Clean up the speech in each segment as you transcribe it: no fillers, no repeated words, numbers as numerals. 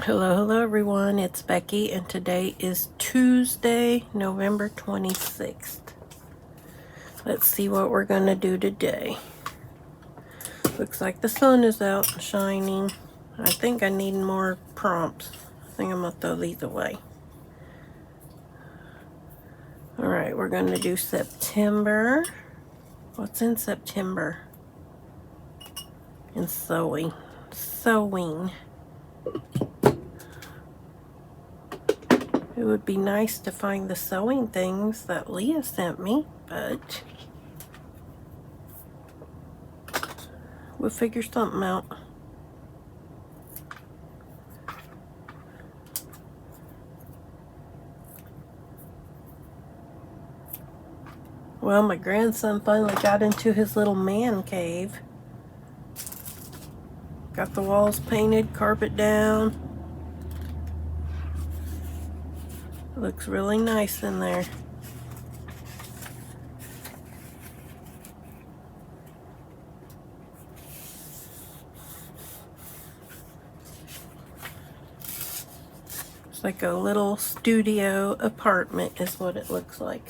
Hello everyone, it's Becky and today is Tuesday, November 26th. Let's see what we're going to do today. Looks like the sun is out and shining. I think I need more prompts. I think I'm going to throw these away. Alright, we're going to do September. What's in September? And sewing. It would be nice to find the sewing things that Leah sent me, but we'll figure something out. Well, my grandson finally got into his little man cave. Got the walls painted, carpet down. Looks really nice in there. It's like a little studio apartment is what it looks like.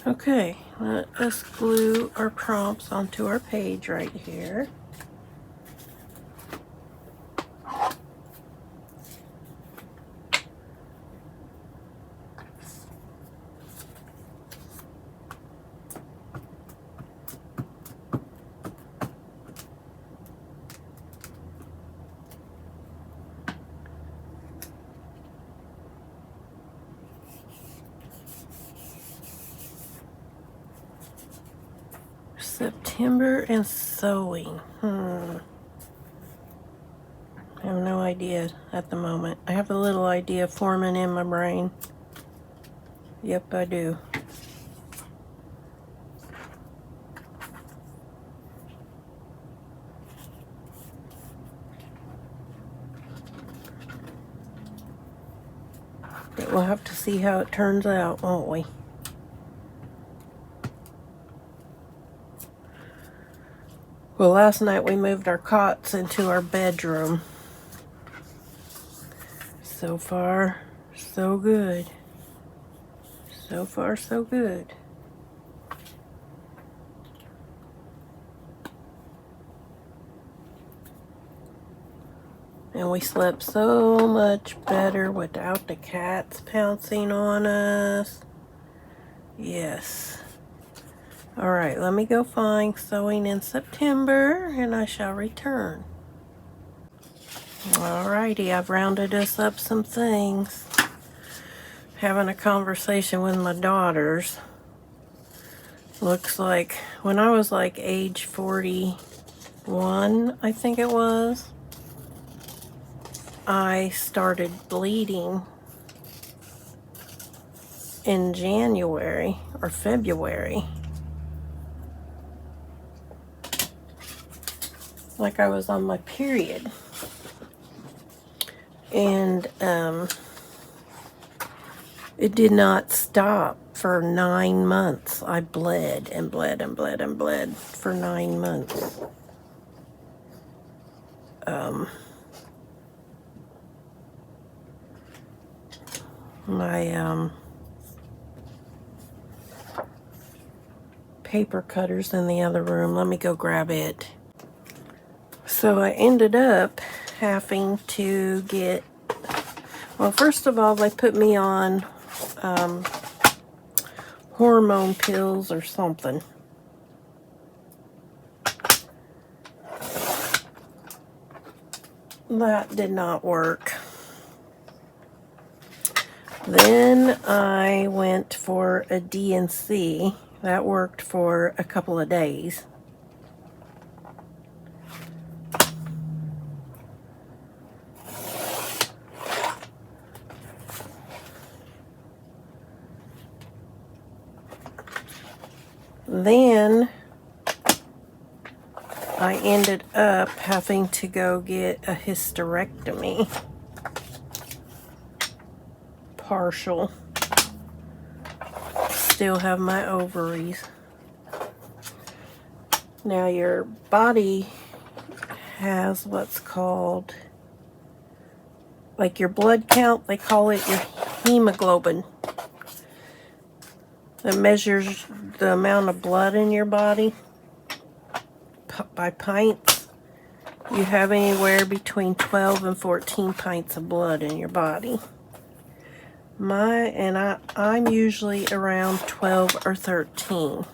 Okay, let us glue our prompts onto our page right here. September and sewing. I have no idea at the moment. I have a little idea forming in my brain. Yep, I do. But we'll have to see how it turns out, won't we? Well, last night we moved our cots into our bedroom. So far, so good. So far, so good. And we slept so much better without the cats pouncing on us. Yes. Alright, let me go find sewing in September and I shall return. Alrighty, I've rounded us up some things. Having a conversation with my daughters. Looks like when I was like age 41, I think it was, I started bleeding in January or February. Like I was on my period. And it did not stop for 9 months. I bled and bled and bled and bled for 9 months. My paper cutter's in the other room. Let me go grab it. So I ended up having to get, well, first of all, they put me on hormone pills or something. That did not work. Then I went for a DNC. That worked for a couple of days. Then I ended up having to go get a hysterectomy. Partial. Still have my ovaries. Now your body has what's called, like your blood count, they call it your hemoglobin. It measures the amount of blood in your body by pints. You have anywhere between 12 and 14 pints of blood in your body. I'm usually around 12 or 13.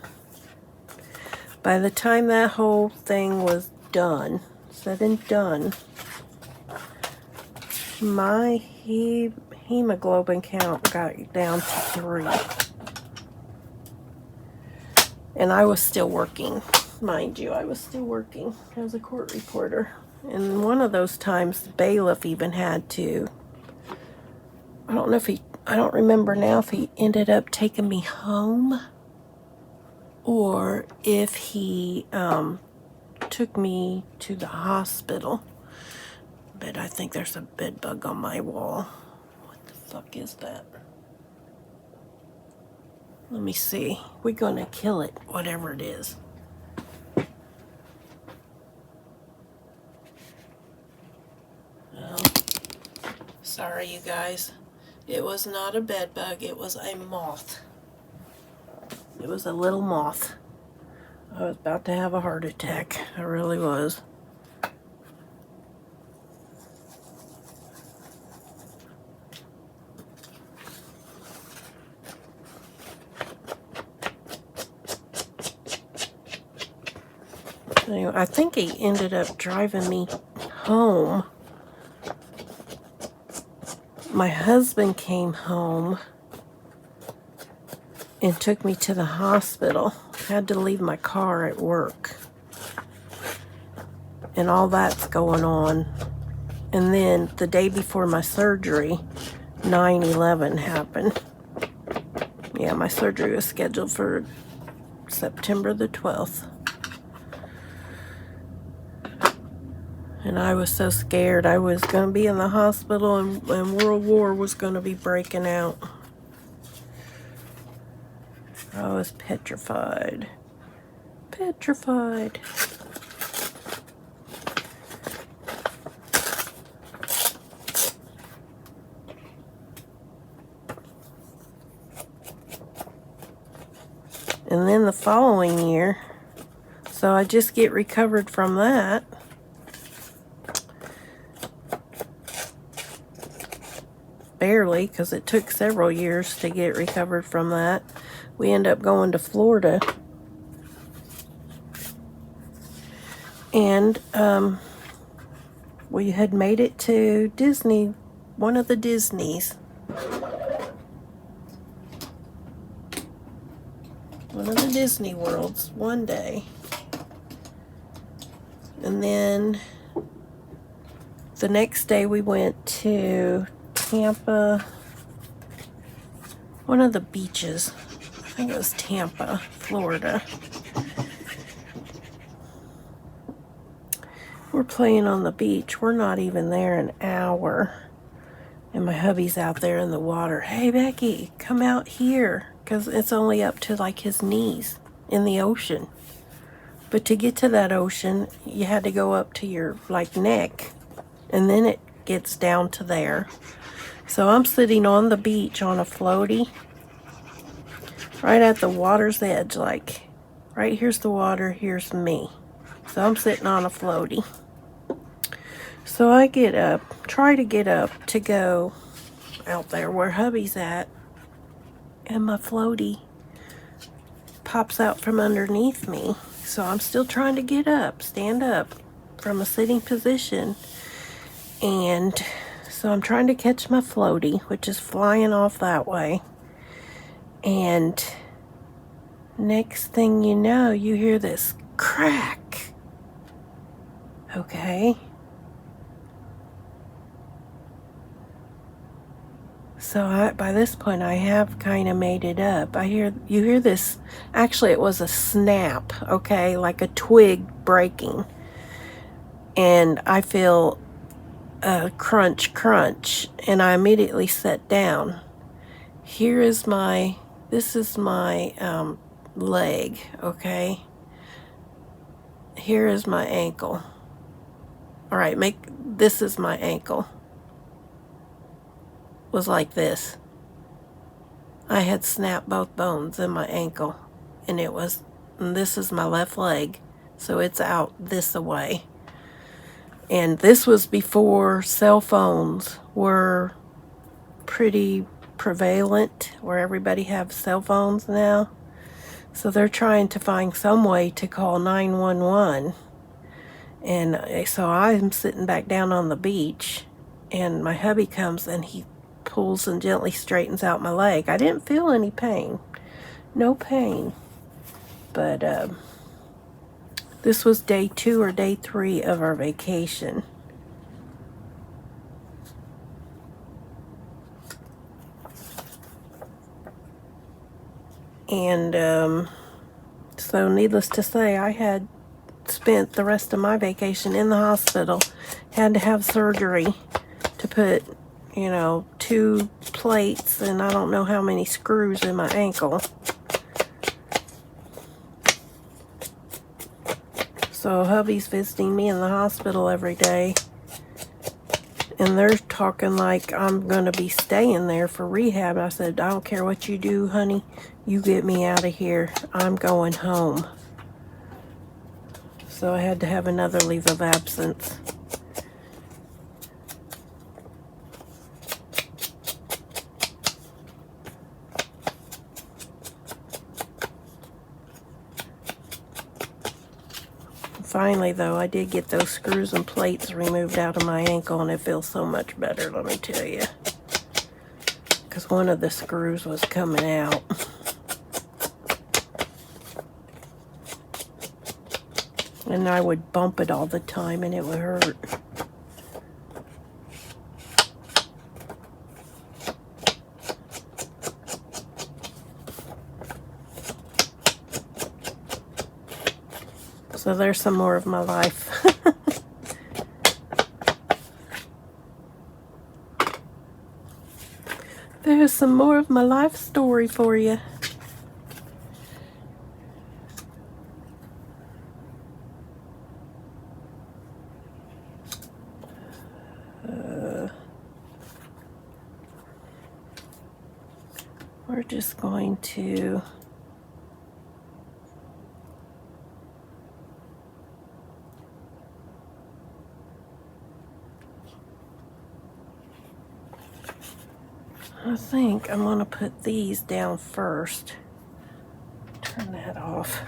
By the time that whole thing was done, said and done, my hemoglobin count got down to 3. And I was still working. Mind you, I was still working as a court reporter. And one of those times, the bailiff even had to, I don't remember now if he ended up taking me home or if he took me to the hospital. But I think there's a bed bug on my wall. What the fuck is that? Let me see. We're gonna kill it, whatever it is. Oh, sorry, you guys. It was not a bed bug. It was a moth. It was a little moth. I was about to have a heart attack. I really was. Anyway, I think he ended up driving me home. My husband came home and took me to the hospital. I had to leave my car at work. And all that's going on. And then the day before my surgery, 9/11 happened. Yeah, my surgery was scheduled for September the 12th. And I was so scared. I was going to be in the hospital and World War was going to be breaking out. I was petrified. Petrified. And then the following year, so I just get recovered from that. Barely, because it took several years to get recovered from that. We end up going to Florida. And we had made it to Disney, one of the Disneys. One of the Disney Worlds one day. And then the next day we went to Tampa, one of the beaches. I think it was Tampa, Florida. We're playing on the beach. We're not even there an hour. And my hubby's out there in the water. Hey, Becky, come out here. Because it's only up to like his knees in the ocean. But to get to that ocean, you had to go up to your like neck. And then it gets down to there. So I'm sitting on the beach on a floaty. Right at the water's edge. Like, right here's the water, here's me. So I'm sitting on a floaty. So I get up, try to get up to go out there where hubby's at. And my floaty pops out from underneath me. So I'm still trying to get up, stand up from a sitting position. And so I'm trying to catch my floaty, which is flying off that way. And next thing you know, you hear this crack. Okay. So by this point, I have kind of made it up. You hear this, actually it was a snap, okay, like a twig breaking. And I feel a crunch, crunch, and I immediately sat down. This is my leg, okay? Here is my ankle. All right, this is my ankle. Was like this. I had snapped both bones in my ankle, and this is my left leg, so it's out this away. And this was before cell phones were pretty prevalent, where everybody have cell phones now. So they're trying to find some way to call 911. And so I'm sitting back down on the beach, and my hubby comes and he pulls and gently straightens out my leg. I didn't feel any pain. No pain. But this was day 2 or day 3 of our vacation. And so needless to say, I had spent the rest of my vacation in the hospital. Had to have surgery to put, 2 plates and I don't know how many screws in my ankle. So hubby's visiting me in the hospital every day. And they're talking like I'm going to be staying there for rehab. I said, I don't care what you do, honey. You get me out of here. I'm going home. So I had to have another leave of absence. Finally, though, I did get those screws and plates removed out of my ankle, and it feels so much better, let me tell you. Because one of the screws was coming out. And I would bump it all the time, and it would hurt. So there's some more of my life. There's some more of my life story for you. We're just going to I think I'm going to put these down first. Turn that off.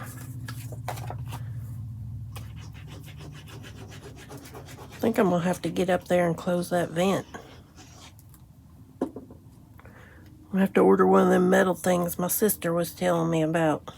I think I'm going to have to get up there and close that vent. I'm going to have to order one of them metal things my sister was telling me about.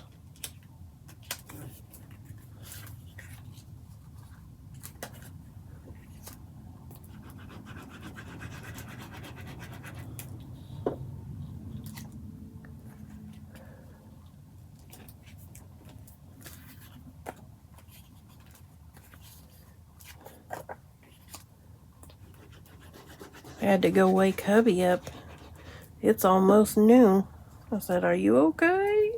I had to go wake hubby up. It's almost noon. I said, "Are you okay?"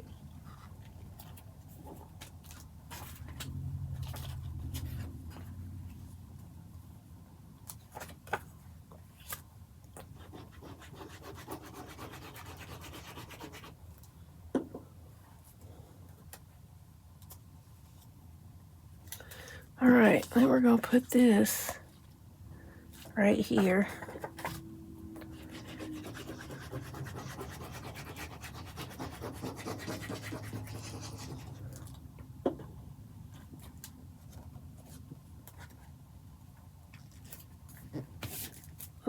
All right, then we're going to put this right here.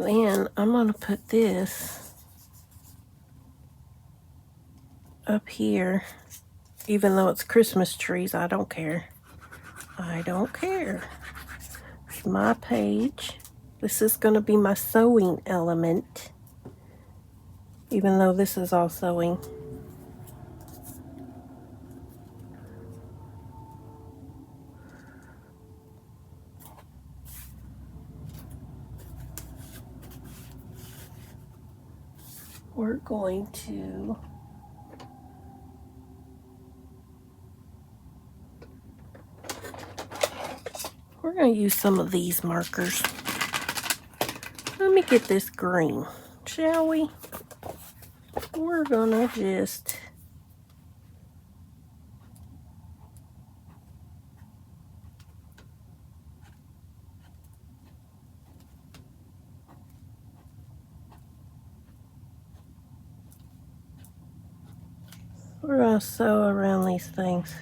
Then I'm going to put this up here. Even though it's Christmas trees, I don't care. I don't care. It's my page. This is going to be my sewing element. Even though this is all sewing. We're going to use some of these markers. Let me get this green, shall we? We're gonna just sew around these things.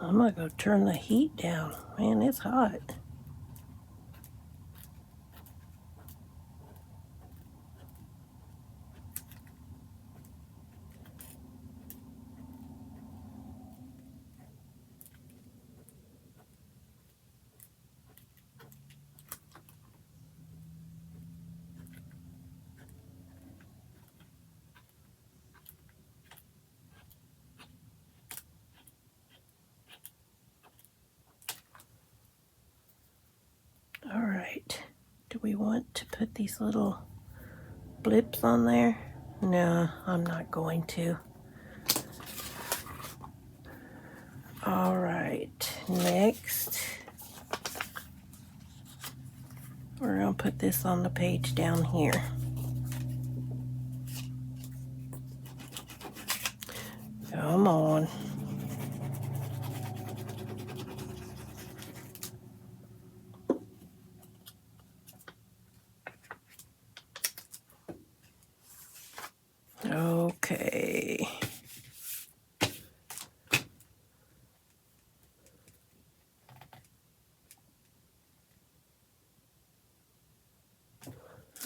I'm gonna go turn the heat down. Man, it's hot. All right. Do we want to put these little blips on there? No, I'm not going to. All right, next, we're gonna put this on the page down here. Come on. Okay.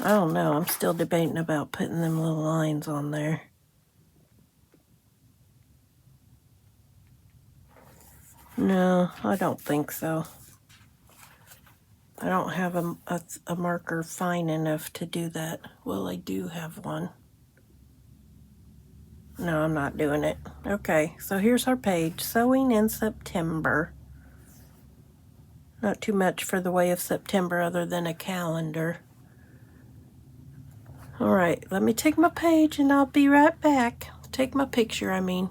I don't know. I'm still debating about putting them little lines on there. No, I don't think so. I don't have a marker fine enough to do that. Well, I do have one. No, I'm not doing it. Okay, so here's our page. Sewing in September. Not too much for the way of September other than a calendar. All right, let me take my page and I'll be right back. Take my picture, I mean.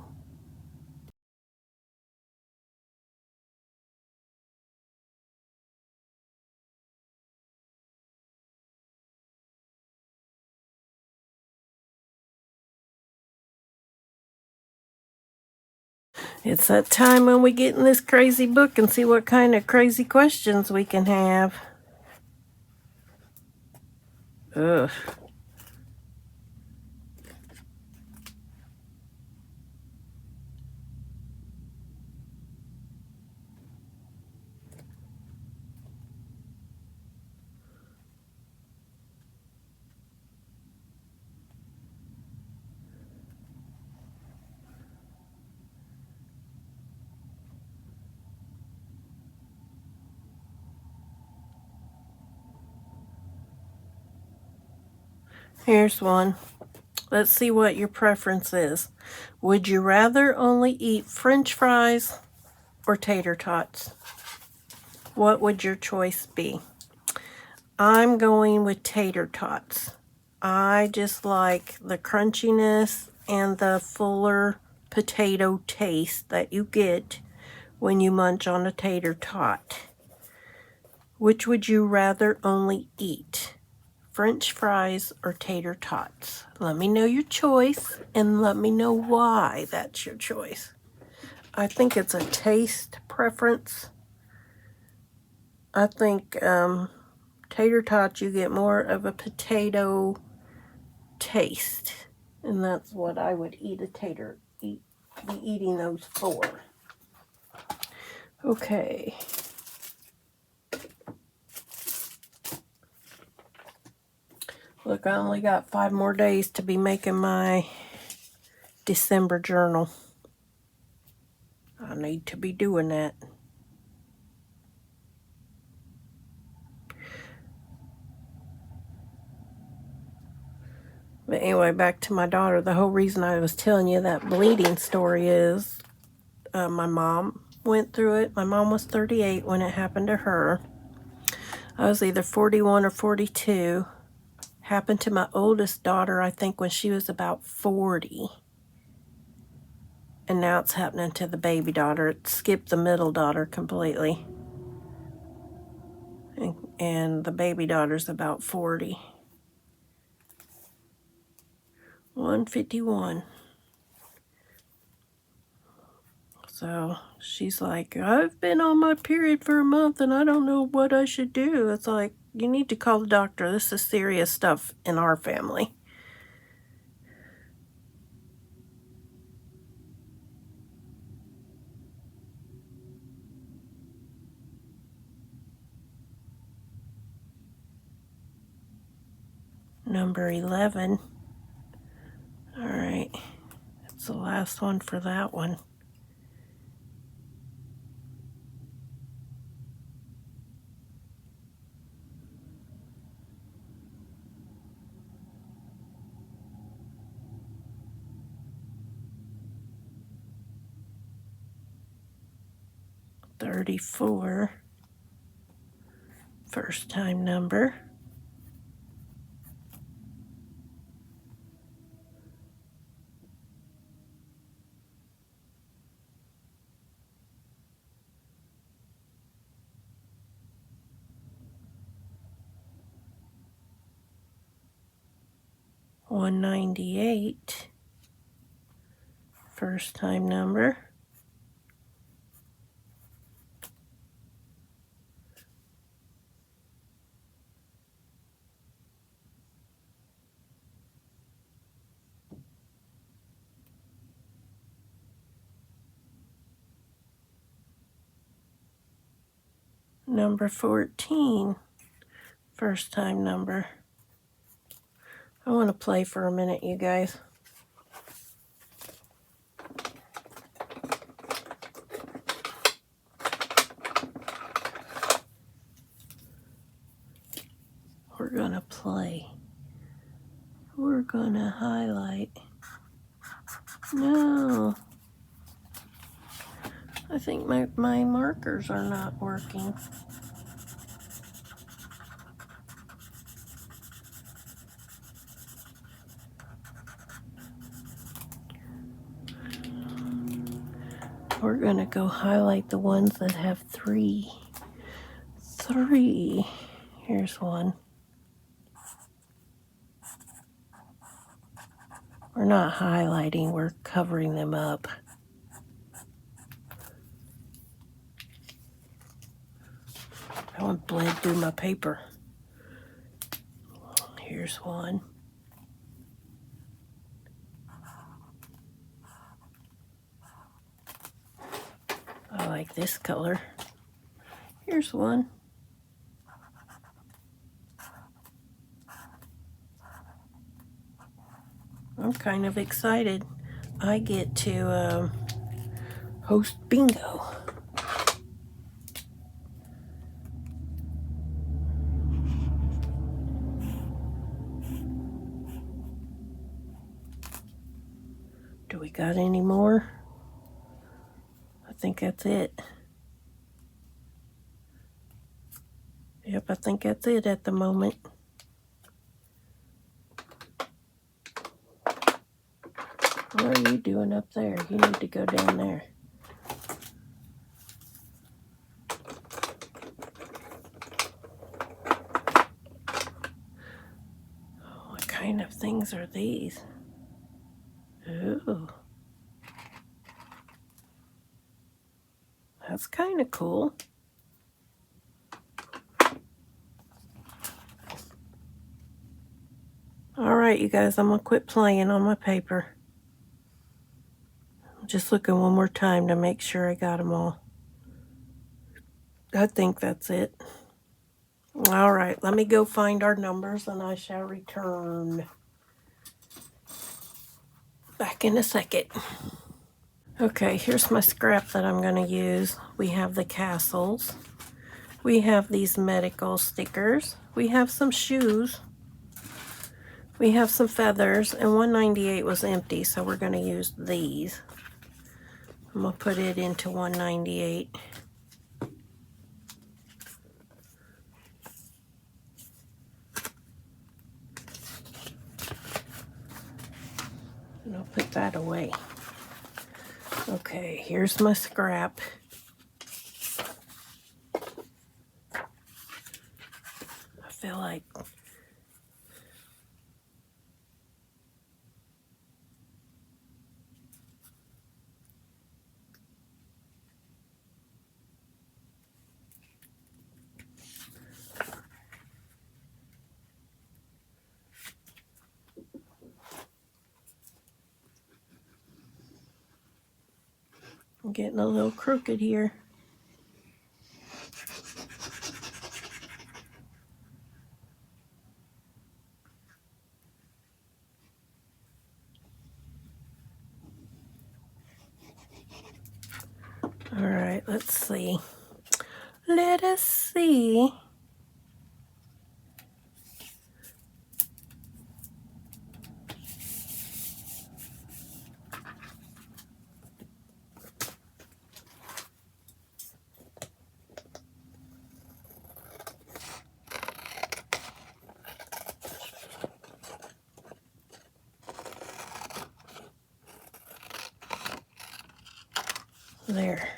It's that time when we get in this crazy book and see what kind of crazy questions we can have. Ugh. Here's one. Let's see what your preference is. Would you rather only eat French fries or tater tots? What would your choice be? I'm going with tater tots. I just like the crunchiness and the fuller potato taste that you get when you munch on a tater tot. Which would you rather only eat? French fries or tater tots? Let me know your choice and let me know why that's your choice. I think it's a taste preference. I think tater tots, you get more of a potato taste. And that's what I would be eating those for. Okay. Look, I only got 5 more days to be making my December journal. I need to be doing that. But anyway, back to my daughter. The whole reason I was telling you that bleeding story is my mom went through it. My mom was 38 when it happened to her. I was either 41 or 42. Happened to my oldest daughter, I think, when she was about 40. And now it's happening to the baby daughter. It skipped the middle daughter completely. And the baby daughter's about 40. 151. So she's like, I've been on my period for a month and I don't know what I should do. It's like, you need to call the doctor. This is serious stuff in our family. Number 11. All right. That's the last one for that one. $34. First time number. $198. First time number. Number 14. First time number. I want to play for a minute, you guys. We're going to play. We're going to highlight. No. I think my markers are not working. We're going to go highlight the ones that have 3. 3. Here's one. We're not highlighting, we're covering them up. I want to blend through my paper. Here's one. I like this color. Here's one. I'm kind of excited. I get to host bingo. got any more? I think that's it. Yep, I think that's it at the moment. What are you doing up there? You need to go down there. What kind of things are these? Ooh. That's kind of cool. All right, you guys, I'm going to quit playing on my paper. I'm just looking one more time to make sure I got them all. I think that's it. All right, let me go find our numbers and I shall return back in a second. Okay, here's my scrap that I'm going to use. We have the castles. We have these medical stickers. We have some shoes. We have some feathers, and 198 was empty, so we're going to use these. I'm going to put it into 198. And I'll put that away. Okay, here's my scrap. I feel like I'm getting a little crooked here. All right, let's see. Let us see. There.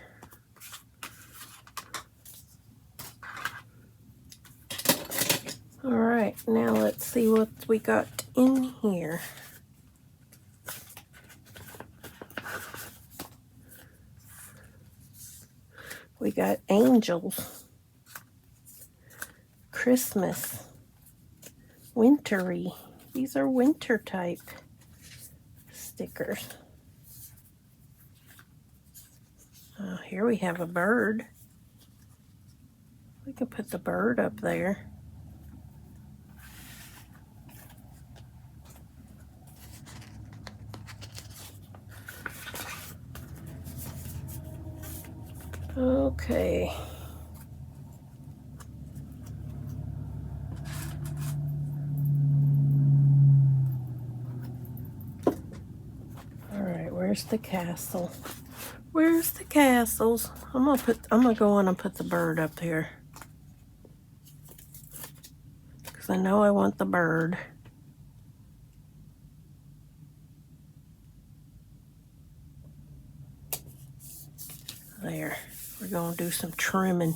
All right, now let's see what we got in here. We got angels, Christmas, wintry. These are winter type stickers. Here we have a bird. We can put the bird up there. Okay. All right, where's the castle? Where's the castles? I'm gonna go on and put the bird up here. Because I know I want the bird. There. We're gonna do some trimming.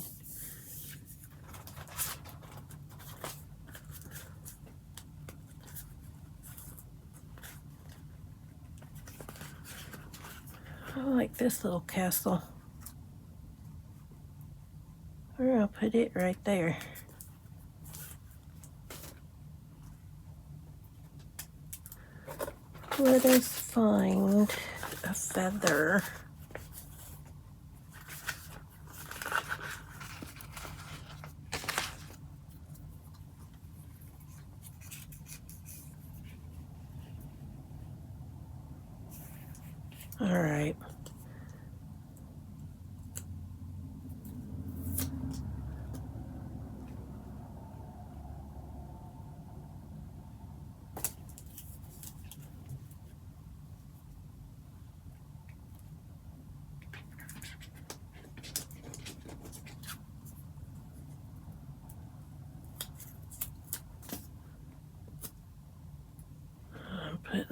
I like this little castle. We're gonna put it right there. Let us find a feather. All right.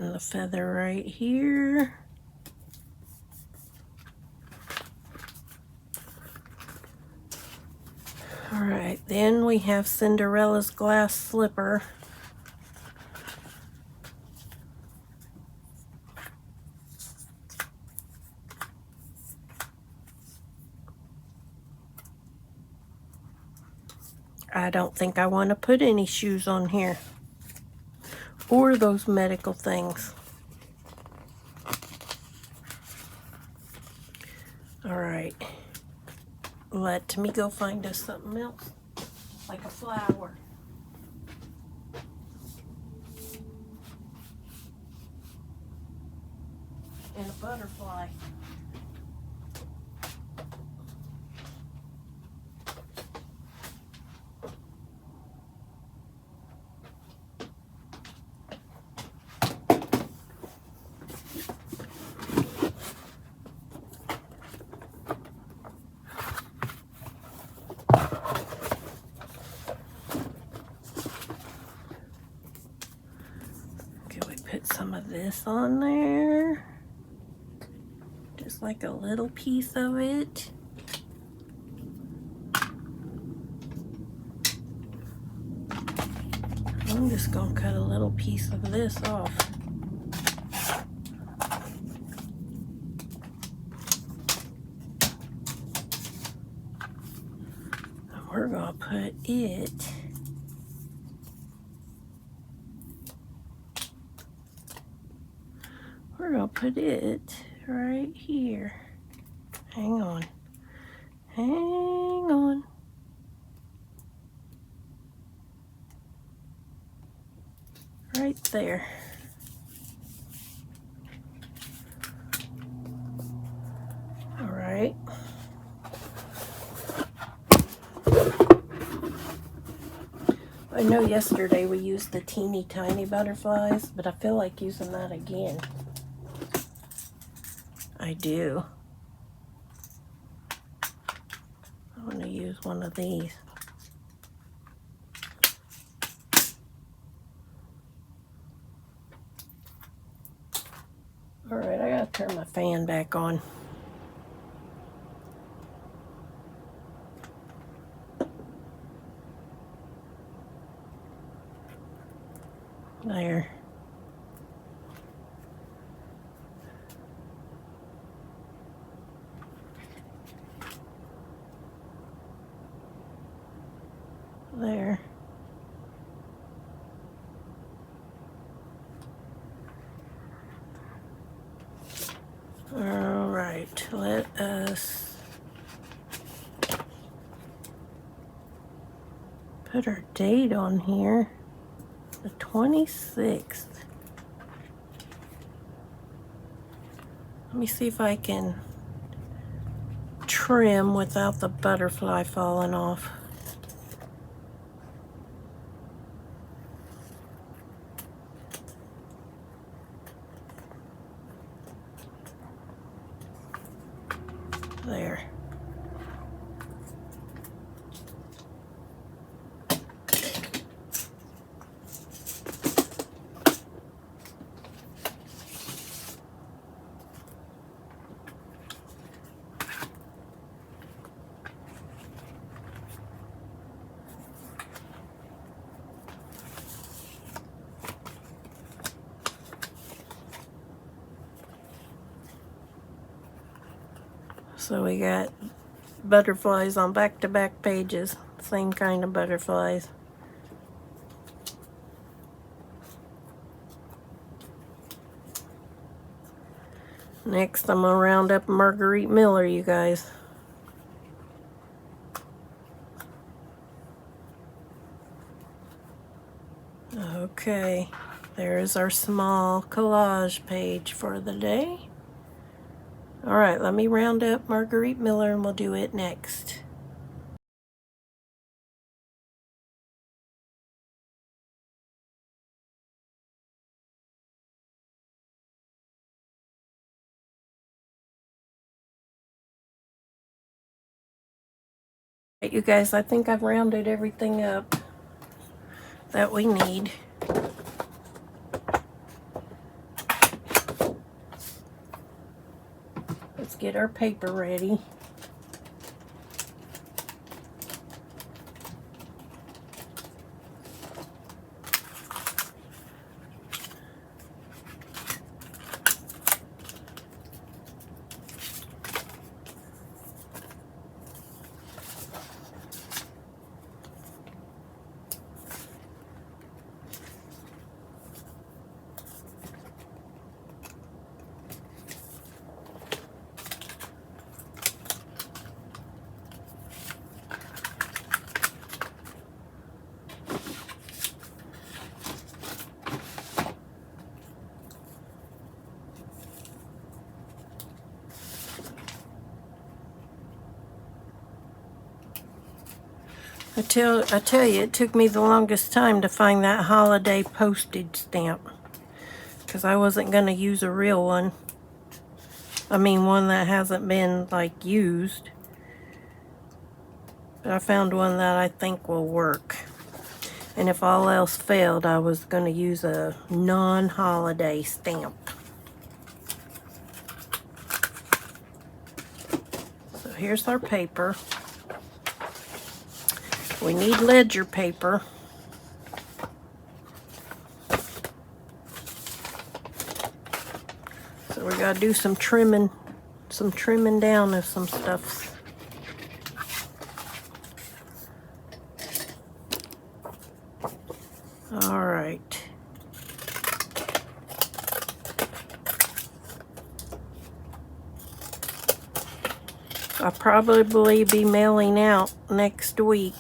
putting the feather right here. Alright, then we have Cinderella's glass slipper. I don't think I want to put any shoes on here. Or those medical things. Alright. Let me go find us something else. Like a flower. And a butterfly. Okay, we put some of this on there. Just like a little piece of it. I'm just gonna cut a little piece of this off. And we're gonna put it right here. Hang on. Hang on. Right there. All right. I know yesterday we used the teeny tiny butterflies, but I feel like using that again. I do. I want to use one of these. All right, I gotta turn my fan back on. There. There. All right, let us put our date on here, the 26th. Let me see if I can trim without the butterfly falling off. There. So we got butterflies on back-to-back pages, same kind of butterflies. Next, I'm gonna round up Marguerite Miller, you guys. Okay, there's our small collage page for the day. All right, let me round up Marguerite Miller and we'll do it next. Right, you guys, I think I've rounded everything up that we need. get our paper ready. I tell you, it took me the longest time to find that holiday postage stamp, because I wasn't going to use a real one. I mean, one that hasn't been, like, used. But I found one that I think will work. And if all else failed, I was going to use a non-holiday stamp. So here's our paper. We need ledger paper. So we gotta do some trimming down of some stuff. All right. I'll probably be mailing out next week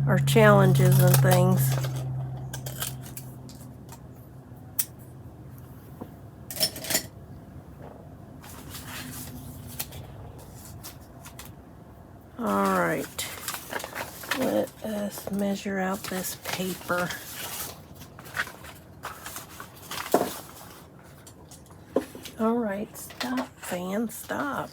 our challenges and things. All right, let us measure out this paper. All right, stop, fan, stop.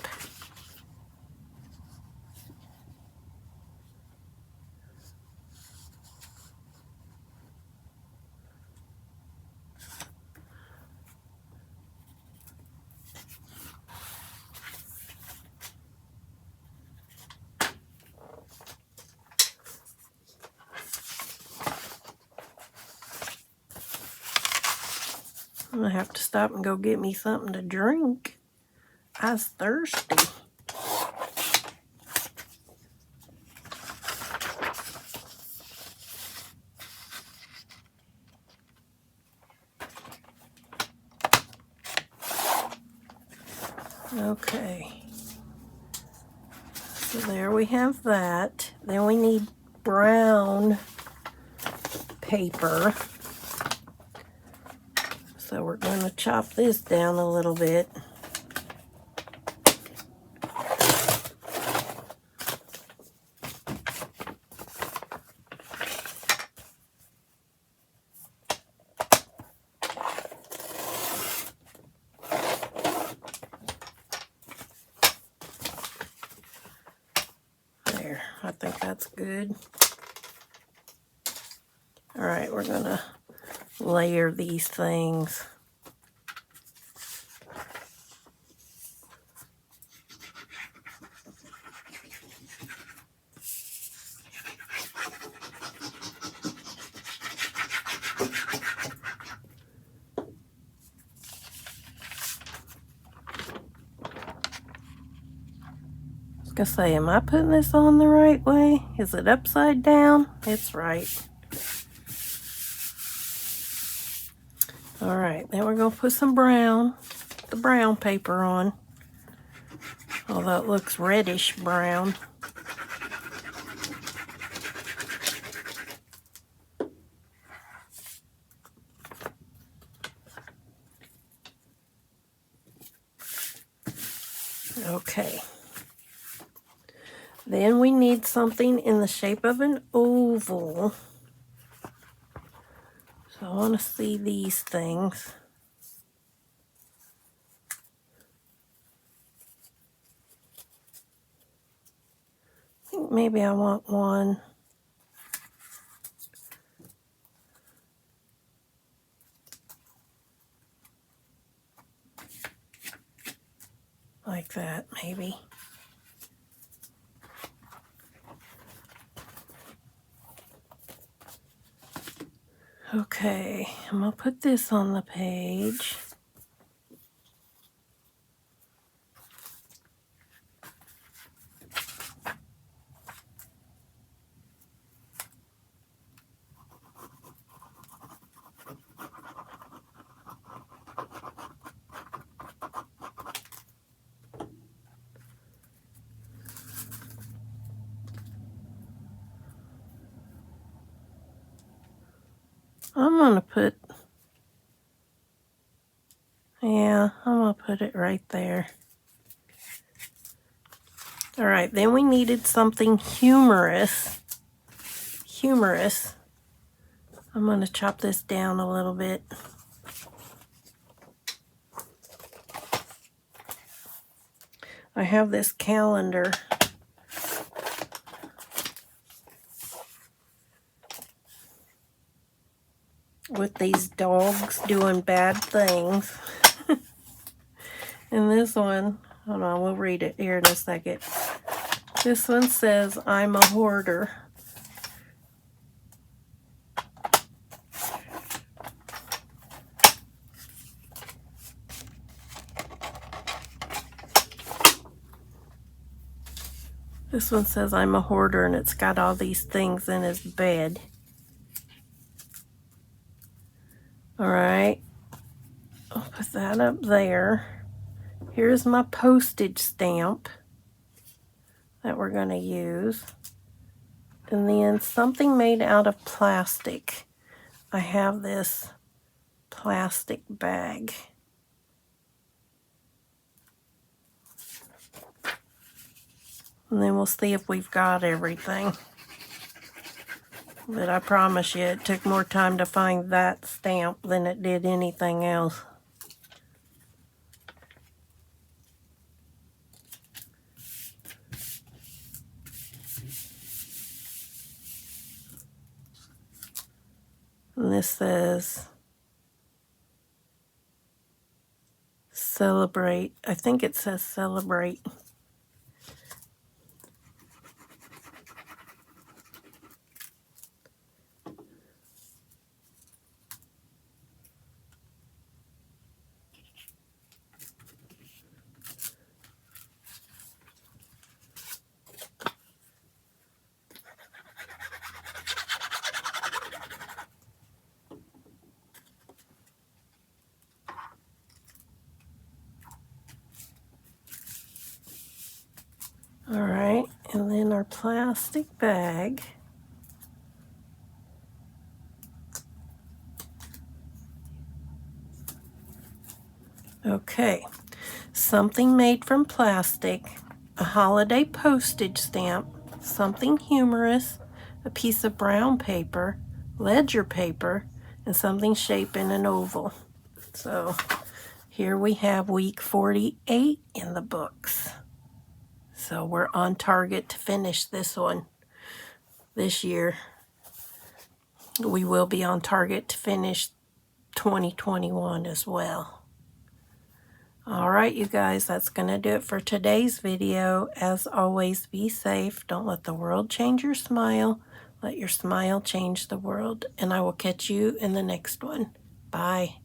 I'm gonna have to stop and go get me something to drink. I was thirsty. Okay. So there we have that. Then we need brown paper. So we're going to chop this down a little bit. There, I think that's good. All right, we're going to layer these things. I was gonna say, am I putting this on the right way? Is it upside down? It's right. All right, then we're gonna put some brown, the brown paper on. Although it looks reddish brown. Okay. Then we need something in the shape of an oval. So I want to see these things. I think maybe I want one. maybe. Okay, I'm going to put this on the page. I'm going to put, yeah, I'm going to put it right there. All right, then we needed something humorous. I'm going to chop this down a little bit. I have this calendar with these dogs doing bad things. And this one, hold on, we'll read it here in a second. This one says, I'm a hoarder. This one says, I'm a hoarder, and it's got all these things in his bed. All right, I'll put that up there. Here's my postage stamp that we're going to use. And then something made out of plastic. I have this plastic bag. And then we'll see if we've got everything. But I promise you, it took more time to find that stamp than it did anything else. And this says, celebrate. I think it says celebrate. All right, and then our plastic bag. Okay, something made from plastic, a holiday postage stamp, something humorous, a piece of brown paper, ledger paper, and something shaped in an oval. So here we have week 48 in the books. So we're on target to finish this one this year. We will be on target to finish 2021 as well. All right, you guys, that's going to do it for today's video. As always, be safe. Don't let the world change your smile. Let your smile change the world. And I will catch you in the next one. Bye.